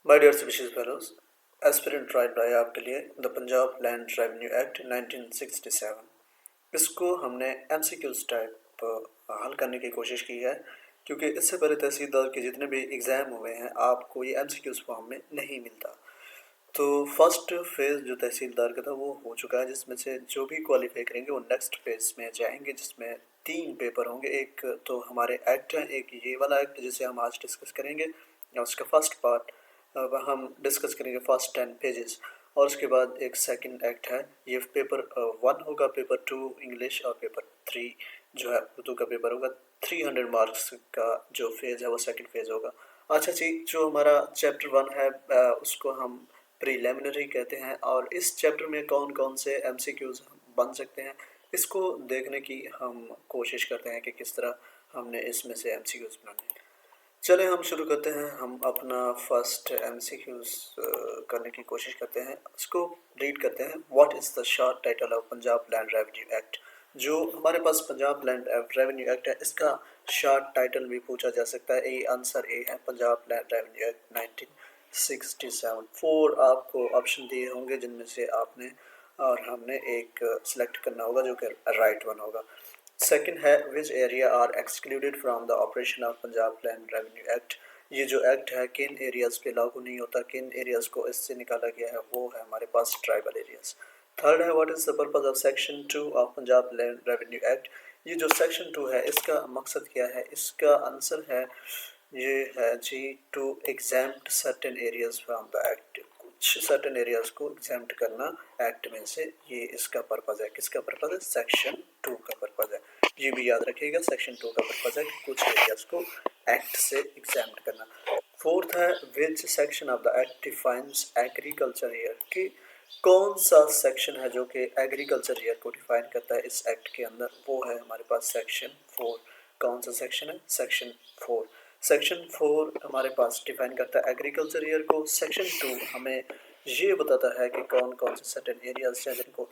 My dear species fellows, aspirant right by आपके लिए the Punjab land revenue act 1967। इसको हमने एमसीक्यूज टाइप हल करने की कोशिश की है, क्योंकि इससे पहले तहसीलदार के जितने भी एग्ज़ाम हुए हैं आपको ये एमसीक्यूज फॉर्म में नहीं मिलता। तो फर्स्ट फेज़ जो तहसीलदार का था वो हो चुका है, जिसमें से जो भी क्वालिफाई करेंगे वो नेक्स्ट फेज़ में जाएंगे, जिसमें 3 पेपर होंगे। एक तो हमारे एक्ट है, एक ये वाला एक्ट जिसे हम आज डिस्कस करेंगे, और उसका फर्स्ट पार्ट हम डिस्कस करेंगे फर्स्ट 10 पेजेस। और उसके बाद एक सेकंड एक्ट है, ये पेपर 1 होगा, पेपर 2 इंग्लिश, और पेपर 3 जो है उर्दू का पेपर होगा। 300 मार्क्स का जो फेज़ है वो सेकंड फेज़ होगा। अच्छा जी, जो हमारा चैप्टर 1 है उसको हम प्रीलिमिनरी कहते हैं, और इस चैप्टर में कौन कौन से एमसीक्यूज बन सकते हैं इसको देखने की हम कोशिश करते हैं कि किस तरह हमने इसमें से एमसीक्यूज बनाने हैं। चले हम शुरू करते हैं। हम अपना फर्स्ट एमसीक्यूज करने की कोशिश करते हैं, इसको रीड करते हैं। What is the short title of Punjab land revenue act. जो हमारे पास पंजाब लैंड रेवेन्यू एक्ट है, इसका शॉर्ट टाइटल भी पूछा जा सकता है। ए आंसर ए है, पंजाब लैंड रेवेन्यू एक्ट 1967। 4 आपको ऑप्शन दिए होंगे जिनमें से आपने और हमने एक सिलेक्ट करना होगा जो कि राइट वन होगा। सेकंड है, which area are excluded from the operation of Punjab land revenue act. ये जो एक्ट है किन एरियाज़ पे लागू नहीं होता, किन एरियाज़ को इससे निकाला गया है, वो है हमारे पास ट्राइबल एरियाज़। थर्ड है, what is the purpose of section 2 of Punjab land revenue act. ये जो सेक्शन 2 है इसका मकसद क्या है, इसका आंसर है ये है जी, to exempt certain areas from the act. कुछ सर्टेन एरियाज को एग्जैम्प्ट करना एक्ट में से, ये इसका पर्पज़ है। किसका पर्पज़ है? सेक्शन 2 का पर्पज़ है। ये भी याद रखिएगा, सेक्शन 2 का पर्पज़ है कि कुछ एरियाज को एक्ट से एग्जैम्प्ट करना। फोर्थ है, which section of the act defines agriculture year. कि कौन सा सेक्शन है जो कि एग्रीकल्चर ईयर को डिफाइन करता है इस एक्ट के अंदर, वो है हमारे पास सेक्शन 4। कौन सा सेक्शन है? सेक्शन 4। सेक्शन 4 हमारे पास डिफाइन करता है एग्रीकल्चर ईयर को। सेक्शन 2 हमें ये बताता है कि कौन कौन से सर्टेन एरियाज हैं जिनको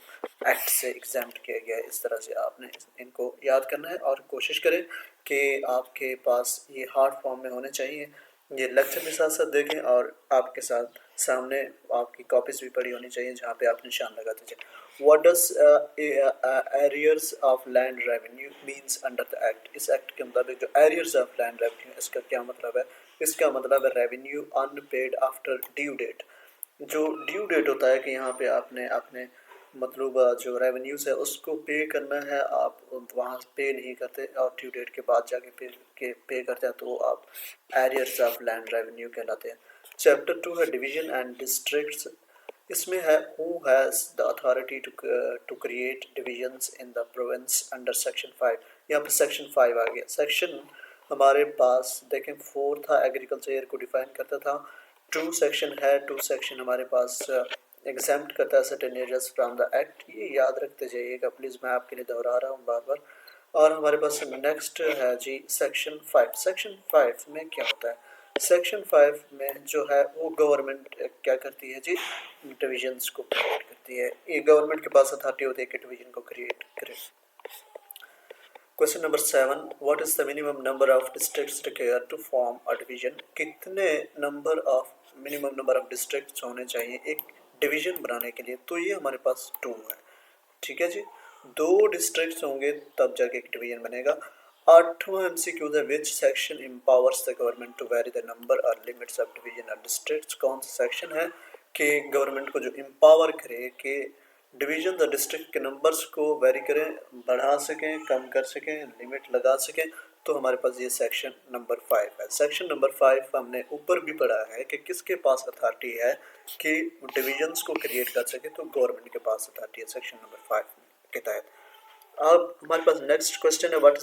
एक्ट से एग्जाम्प्ट किया गया है। इस तरह से आपने इनको याद करना है और कोशिश करें कि आपके पास ये हार्ड फॉर्म में होने चाहिए। ये लेक्चर भी साथ साथ देखें और आपके साथ सामने आपकी कॉपीज भी पड़ी होनी चाहिए जहाँ पे आप निशान लगाते जाए। What does arrears of land revenue means under the act? इस एक्ट के मुताबिक जो arrears of land revenue, इसका क्या मतलब है? इसका मतलब है revenue unpaid after due date। जो ड्यू डेट होता है कि यहाँ पे आपने अपने मतलूबा जो रेवेन्यूज है उसको पे करना है, आप वहाँ पे नहीं करते और ड्यू डेट के बाद जाके पे करते हैं, तो आप एरियर्स ऑफ लैंड रेवेन्यू कहलाते हैं। चैप्टर 2 है डिवीजन एंड डिस्ट्रिक्ट्स। इसमें है who has the authority to create divisions in the province under section 5। यहाँ पे सेक्शन 5 आ गया। सेक्शन हमारे पास देखें 4 था, एग्रीकल्चर ईयर को डिफाइन करता था। 2 सेक्शन है, 2 सेक्शन हमारे पास एग्जाम्प्ट करता है certain areas from the act. ये याद रखते जाइएगा प्लीज़, मैं आपके लिए दोहरा रहा हूँ बार बार। और हमारे पास नेक्स्ट है जी सेक्शन 5। सेक्शन 5 में क्या होता है? सेक्शन 5 में जो है वो गवर्नमेंट क्या करती है जी, डिविजन्स को क्रिएट करती है। ये गवर्नमेंट के पास अथॉरिटी होती है कि डिवीजन को क्रिएट करे। Question number 7, what is the minimum number of districts required to form a division. कितने मिनिमम नंबर ऑफ डिस्ट्रिक्ट्स होने चाहिए एक डिवीजन बनाने के लिए? तो ये हमारे पास 2 है। ठीक है जी, 2 डिस्ट्रिक्ट्स होंगे तब जाके एक डिवीजन बनेगा। 8वां एमसीक्यू है, which section empowers the government to vary the number और लिमिट्स ऑफ डिवीजन और डिस्ट्रिक्ट्स। कौन सा सेक्शन है कि गवर्नमेंट को जो एम्पावर करे कि डिवीजन द डिस्ट्रिक्ट के नंबर्स को वेरी करें, बढ़ा सकें, कम कर सकें, लिमिट लगा सकें। तो हमारे पास ये सेक्शन नंबर 5 है। सेक्शन नंबर 5 हमने ऊपर भी पढ़ा है कि किसके पास अथॉरिटी है कि डिविजन्स को क्रिएट कर सके, तो गवर्नमेंट के पास अथॉरिटी है सेक्शन नंबर 5 के तहत। अब हमारे पास नेक्स्ट क्वेश्चन है, what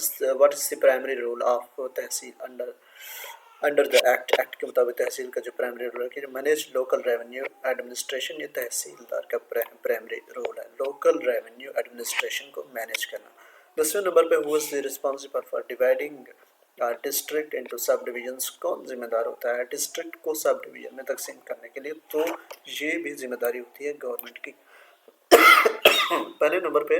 is the primary role of tehsil under the act के मुताबिक तहसील का जो प्राइमरी रोल है कि मैनेज लोकल रेवेन्यू एडमिनिस्ट्रेशन। ये तहसीलदार का प्राइमरी रोल है, लोकल रेवेन्यू एडमिनिस्ट्रेशन को मैनेज करना। 10वें नंबर पे who is responsible for dividing district into सब डिविजन्स। कौन जिम्मेदार होता है डिस्ट्रिक्ट को सब डिवीजन में तकसीम करने के लिए? तो ये भी जिम्मेदारी होती है गवर्नमेंट की। पहले नंबर पे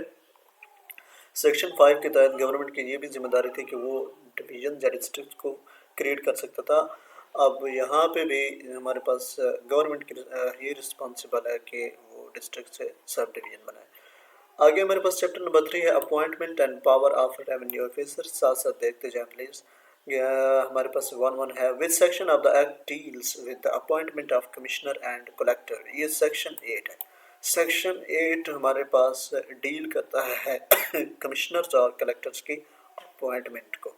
सेक्शन 5 के तहत गवर्नमेंट की ये भी जिम्मेदारी थी कि वो डिवीजन या डिस्ट्रिक्ट को क्रिएट कर सकता था। अब यहाँ पे भी हमारे पास गवर्नमेंट की ही रिस्पॉन्सिबल है कि वो डिस्ट्रिक्ट से सब डिवीज़न बनाए। आगे हमारे पास चैप्टर नंबर 3 है appointment and power of revenue officer. साथ साथ देखते जाएं प्लीज़। हमारे पास 1-1 है which section of the act deals with the appointment of commissioner and collector. ये सेक्शन 8 है। सेक्शन 8 हमारे पास डील करता है कमिश्नर्स और कलेक्टर्स की अपॉइंटमेंट को।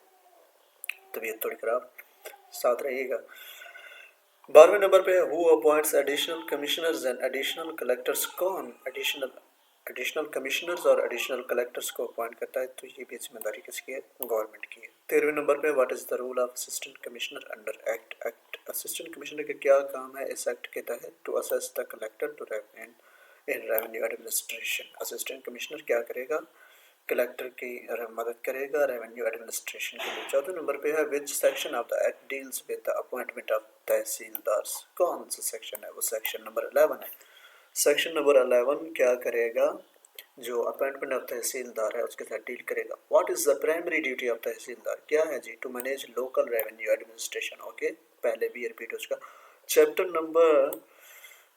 तबीयत थोड़ी खराब, साथ रहिएगा। 12वें नंबर पे who appoints additional commissioners and additional collectors. कौन एडिशनल कमिश्नर्स और एडिशनल कलेक्टर्स को अपॉइंट करता है? तो ये भी जिम्मेदारी किसकी है? गवर्नमेंट की है। 13वें नंबर पे what is the role of assistant commissioner under act. Assistant commissioner का क्या काम है इस एक्ट के तहत? To assess the collector to in revenue administration. Assistant commissioner क्या करेगा? कलेक्टर की मदद करेगा रेवेन्यू एडमिनिस्ट्रेशन के लिए। 4 नंबर पे है which section of the act deals with the appointment of tehsildars. कौन सा सेक्शन है? वो सेक्शन नंबर 11 है। सेक्शन नंबर 11 क्या करेगा? जो अपॉइंटमेंट ऑफ तहसीलदार है उसके साथ डील करेगा। What is the primary duty of tehsildar? क्या है जी? To manage local revenue administration. Okay, पहले भी रिपीट उसका। चैप्टर नंबर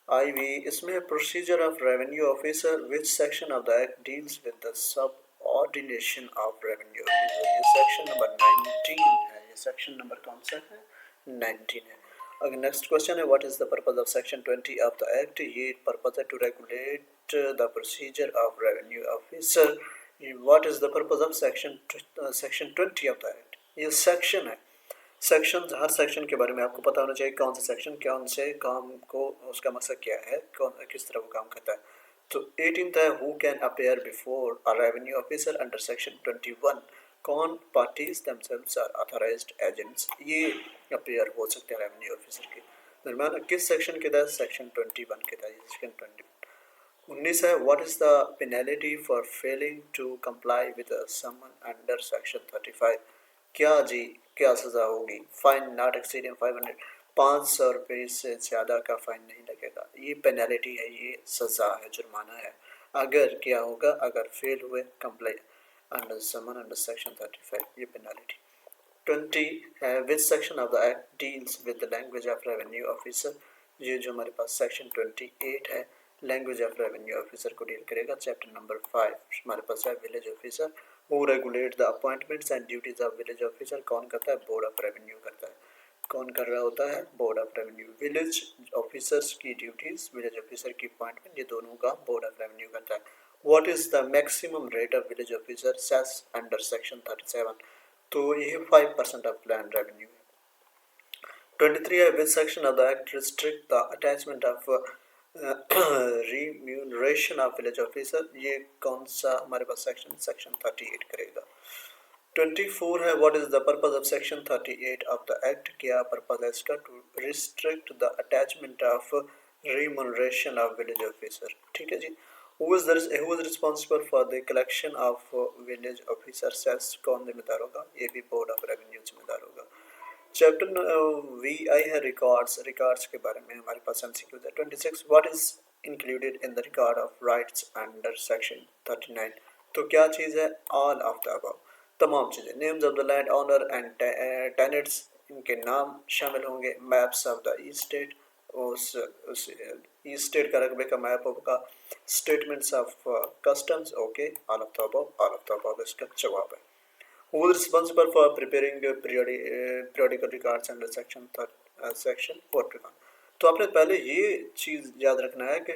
IV इसमें procedure of revenue officer. Which section of the act deals with the subordination of revenue officer. ये section number 19 है। ये सेक्शन नंबर कौन सा है? 19 है। अगर नेक्स्ट क्वेश्चन है what is the purpose of section 20 of the act. ये पर्पस है to regulate the procedure of revenue officer. What is the purpose of section 20 of the act. ये सेक्शन है। सेक्शन, हर सेक्शन के बारे में आपको पता होना चाहिए कौन सा सेक्शन कौन से काम को, उसका मकसद क्या है, कौन किस तरह वो काम करता है। तो 18 है who can appear before a revenue officer under section 21। कौन parties themselves are authorized agents. ये अपेयर हो सकते हैं रेवेन्यू ऑफिसर के दरमियान किस सेक्शन के तहत? सेक्शन 21 के तहत। सेक्शन 20। 19 है what is the penalty for failing to comply with summon under section 35। क्या जी, क्या सज़ा होगी? Fine not exceeding 500। 500 रुपये से ज़्यादा का फाइन नहीं लगेगा। ये पेनल्टी है, ये सज़ा है, जुर्माना है। अगर क्या होगा? अगर फेल हुए कंप्लाई अंडर समन अंडर सेक्शन 35, ये पेनल्टी। 20 है which section of the act deals with the language of revenue officer. ये जो हमारे पास सेक्शन 28 है लैंग्वेज ऑफ रेवेन्यू ऑफिसर को डील करेगा। चैप्टर नंबर 5 हमारे पास है village officer. Who regulate the appointments and duties of village officer. कौन करता है? बोर्ड ऑफ रेवेन्यू करता है। कौन कर रहा होता है? Board of revenue. Village officers की ड्यूटीज, विलेज ऑफिसर की अपॉइंटमेंट, ये दोनों का बोर्ड ऑफ रेवेन्यू करता है। What is the maximum rate of village officer cess under section 37। तो ये 5% ऑफ लैंड रेवेन्यू है। 23 है which section of the act restrict the attachment of remuneration of village officer. ये कौन सा हमारे पास सेक्शन? सेक्शन 38 करेगा। 24 है what is the purpose of section 38 of the act. क्या पर्पस है इसका? To restrict the attachment of remuneration of village officer. ठीक है जी। Who is responsible for the collection of village officer cess. कौन जिम्मेदार होगा? ये भी बोर्ड ऑफ रेवेन्यू जिम्मेदार होगा। चैप्टर VI है रिकॉर्ड्स के बारे में हमारे पास MCQ है। 26 what is included in the record of rights under section 39। तो क्या चीज़ है? ऑल ऑफ द अबव, तमाम चीज़ें। Names of the land owner and tenants, इनके नाम शामिल होंगे। Maps of the east state, उस ईस्ट स्टेट का रकबे का मैप होगा। Statements of customs. Okay, all of the above इसका जवाब है। Who is responsible for preparing periodical records under section 41। तो आपने पहले ये चीज़ याद रखना है कि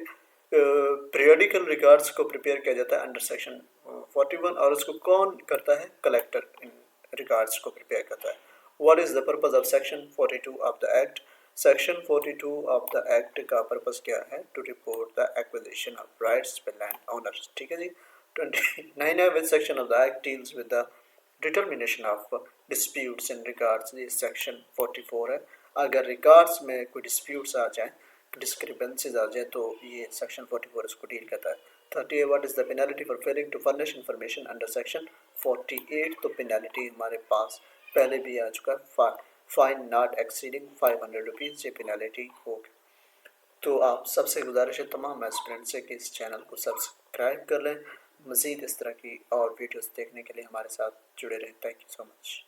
पीरियडिकल रिकॉर्ड्स को प्रिपेयर किया जाता है अंडर सेक्शन 41 और उसको कौन करता है? कलेक्टर इन रिकॉर्ड्स को प्रिपेयर करता है। What is the purpose of section 42 of the act. Section 42 of the act का पर्पस क्या है? To report the acquisition of rights by land owners. ठीक है जी। 29 है which section of the act deals with the determination of disputes in regards. ये section 44 है। अगर रिगार्ड्स में कोई डिस्प्यूट्स आ जाए, डिस्क्रिपेंसीज आ जाए, तो ये सेक्शन 44 इसको डील करता है। 30 what is the penalty for failing to furnish information under section 48। तो पेनल्टी हमारे पास पहले भी आ चुका है, फाइन नॉट एक्सीडिंग 500 रुपीज़, ये पेनल्टी होगी। तो आप सबसे गुजारिश है तमाम एस्पिरेंट से कि इस चैनल को सब्सक्राइब कर लें। मज़ीद इस तरह की और वीडियोस देखने के लिए हमारे साथ जुड़े रहें। Thank you so much.